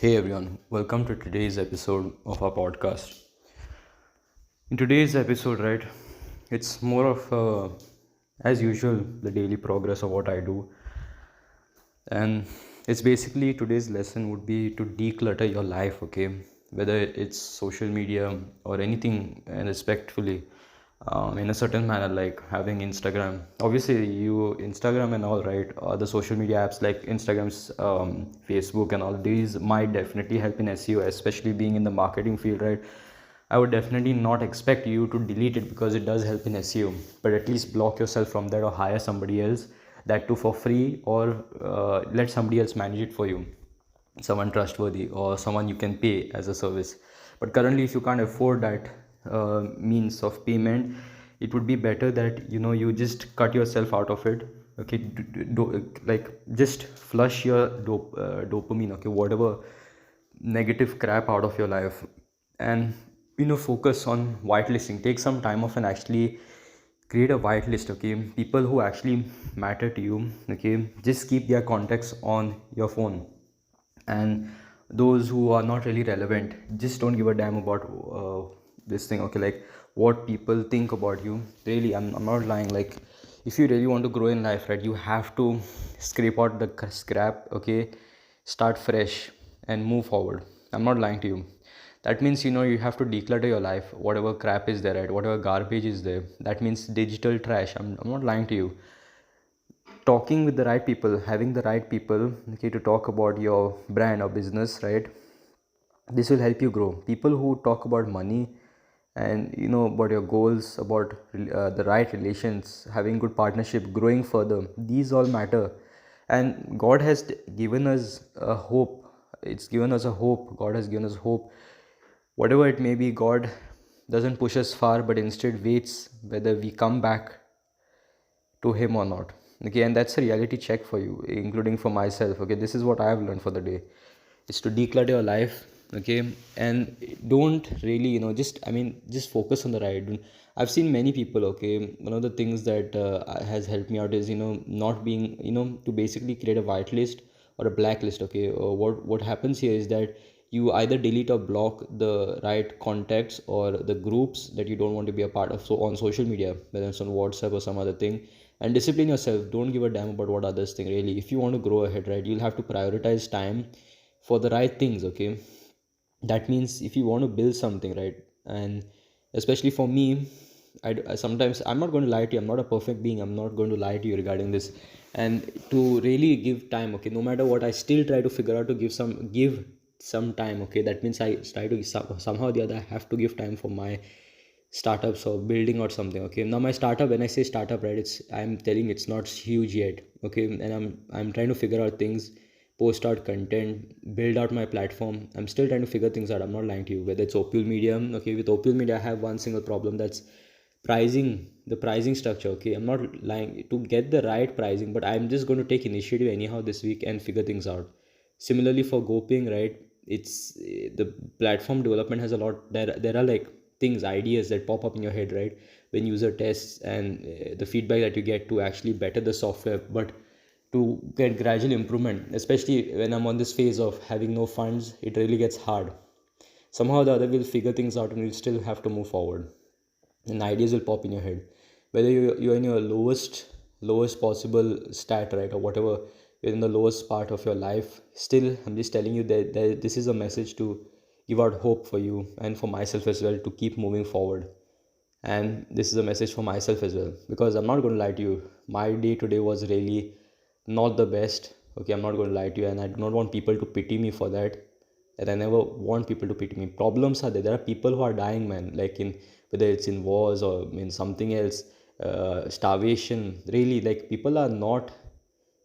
Hey everyone, welcome to today's episode of our podcast. In today's episode, right, it's more of as usual, the daily progress of what I do, and it's basically today's lesson would be to declutter your life, okay, whether it's social media or anything, and respectfully, in a certain manner, like having Instagram. Obviously, you Instagram and all, right, the social media apps like Instagram's, Facebook, and all these might definitely help in SEO, especially being in the marketing field, right. I would definitely not expect you to delete it because it does help in SEO, but at least block yourself from that or hire somebody else, that too for free, or let somebody else manage it for you, someone trustworthy or someone you can pay as a service. But currently, if you can't afford that means of payment, it would be better that you just cut yourself out of it. Okay, like just flush your dopamine, okay, whatever negative crap out of your life, and focus on whitelisting. Take some time off and actually create a whitelist, okay, people who actually matter to you, okay. Just keep their contacts on your phone, and those who are not really relevant, just don't give a damn about this thing, okay. Like what people think about you, really, I'm not lying. Like if you really want to grow in life, right, you have to scrape out the scrap, okay, start fresh and move forward. I'm not lying to you. That means you have to declutter your life, whatever crap is there, right, whatever garbage is there. That means digital trash. I'm not lying to you. Talking with the right people, having the right people, okay, to talk about your brand or business, right, this will help you grow. People who talk about money and about your goals, about the right relations, having good partnership, growing further, these all matter. And God has given us a hope. It's given us a hope. God has given us hope. Whatever it may be, God doesn't push us far, but instead waits whether we come back to him or not, okay. And that's a reality check for you, including for myself, okay. This is what I have learned for the day, is to declutter your life, okay. And don't really, just focus on the right. I've seen many people, okay. One of the things that has helped me out is not being, to basically create a whitelist or a blacklist, okay. What happens here is that you either delete or block the right contacts or the groups that you don't want to be a part of, so on social media, whether it's on WhatsApp or some other thing. And discipline yourself. Don't give a damn about what others think, really. If you want to grow ahead, right, you'll have to prioritize time for the right things, okay. That means if you want to build something, right, and especially for me, I sometimes, I'm not going to lie to you, I'm not a perfect being, I'm not going to lie to you regarding this. And to really give time, okay, no matter what, I still try to figure out to give some time, okay. That means I try to somehow or the other, I have to give time for my startups or building or something, okay. Now my startup, when I say startup, right, it's, I'm telling, it's not huge yet, okay. And I'm trying to figure out things, post out content, build out my platform. I'm still trying to figure things out. I'm not lying to you. Whether it's Opal Media, okay, with Opal Media I have one single problem, that's pricing, the pricing structure, okay. I'm not lying, to get the right pricing, but I'm just going to take initiative anyhow this week and figure things out. Similarly for GoPing, right, it's the platform development has a lot, there are like things, ideas that pop up in your head, right, when user tests, and the feedback that you get to actually better the software. But to get gradual improvement, especially when I'm on this phase of having no funds, it really gets hard. Somehow or the other, we'll figure things out and we'll still have to move forward, and ideas will pop in your head. Whether you're in your lowest possible stat, right, or whatever, you're in the lowest part of your life, still I'm just telling you that this is a message to give out hope for you and for myself as well, to keep moving forward. And this is a message for myself as well, because I'm not going to lie to you, my day today was really not the best, okay. I'm not going to lie to you, and I do not want people to pity me for that. And I never want people to pity me. Problems are there, there are people who are dying, man, like in, whether it's in wars or in something else, starvation, really, like people are not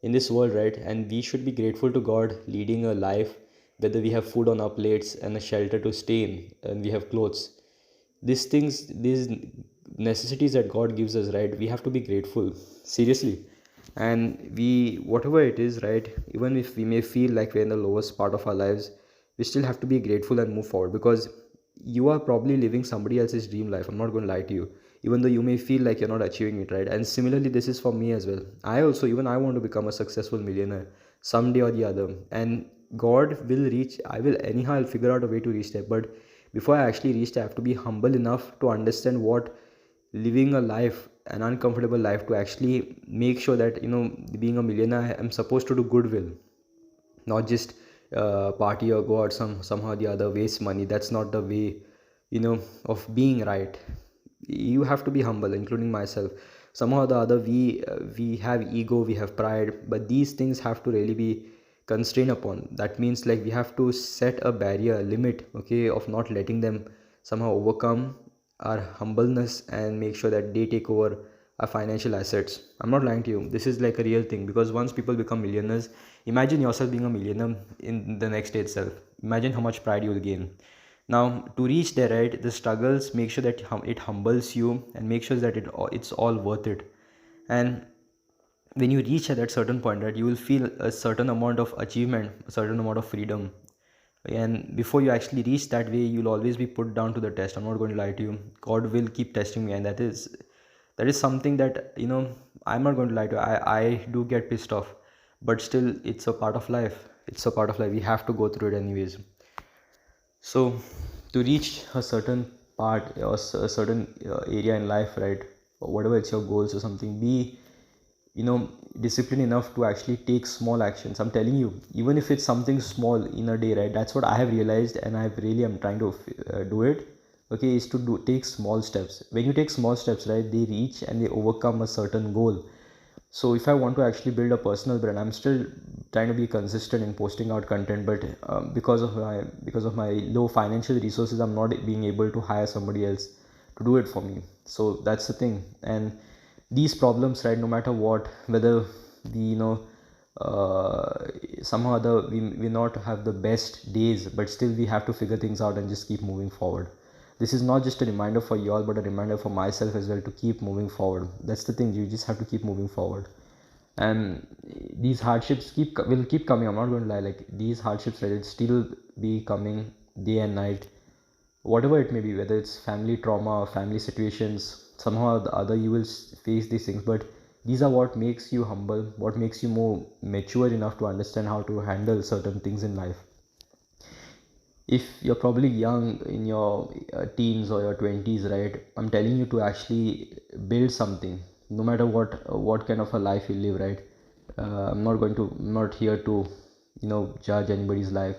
in this world, right. And we should be grateful to God leading a life, whether we have food on our plates and a shelter to stay in, and we have clothes. These things, these necessities that God gives us, right, we have to be grateful, seriously. And we, whatever it is, right, even if we may feel like we're in the lowest part of our lives, we still have to be grateful and move forward, because you are probably living somebody else's dream life. I'm not going to lie to you, even though you may feel like you're not achieving it, right. And similarly, this is for me as well. I also, even I want to become a successful millionaire someday or the other. And God will reach. I'll figure out a way to reach there. But before I actually reach there, I have to be humble enough to understand what living a life, an uncomfortable life, to actually make sure that, being a millionaire, I'm supposed to do goodwill, not just party or go out somehow the other, waste money. That's not the way, of being right. You have to be humble, including myself. Somehow or the other, we have ego, we have pride, but these things have to really be constrained upon. That means, like, we have to set a barrier, a limit, okay, of not letting them somehow overcome our humbleness and make sure that they take over our financial assets. I'm not lying to you, this is like a real thing, because once people become millionaires, imagine yourself being a millionaire in the next day itself. Imagine how much pride you'll gain. Now, to reach there, right, the struggles, make sure that it humbles you, and make sure that it's all worth it. And when you reach at that certain point, right, you will feel a certain amount of achievement, a certain amount of freedom. And before you actually reach that way, you'll always be put down to the test. I'm not going to lie to you, God will keep testing me, and that is something that, I'm not going to lie to you, I do get pissed off, but still, it's a part of life. It's a part of life, we have to go through it anyways. So, to reach a certain part or a certain area in life, right, or whatever it's your goals or something, be, disciplined enough to actually take small actions. I'm telling you, even if it's something small in a day, right, that's what I have realized, and I'm trying to do it. Okay, is to take small steps. When you take small steps, right, they reach and they overcome a certain goal. So if I want to actually build a personal brand, I'm still trying to be consistent in posting out content, but because of my low financial resources, I'm not being able to hire somebody else to do it for me. So that's the thing. And these problems, right, no matter what, whether we, somehow or other, we not have the best days, but still we have to figure things out and just keep moving forward. This is not just a reminder for you all, but a reminder for myself as well, to keep moving forward. That's the thing, you just have to keep moving forward. And these hardships will keep coming. I'm not going to lie, like, these hardships, right, will still be coming day and night, whatever it may be, whether it's family trauma or family situations. Somehow or the other, you will face these things, but these are what makes you humble, what makes you more mature enough to understand how to handle certain things in life. If you're probably young in your teens or your 20s, right, I'm telling you to actually build something, no matter what kind of a life you live, right. I'm not here to, judge anybody's life,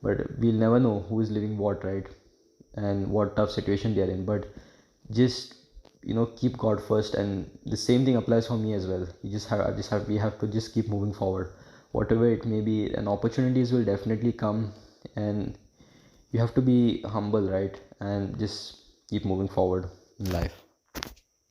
but we'll never know who is living what, right, and what tough situation they are in. But just, keep God first, and the same thing applies for me as well. We have to just keep moving forward, whatever it may be, and opportunities will definitely come. And you have to be humble, right, and just keep moving forward in life.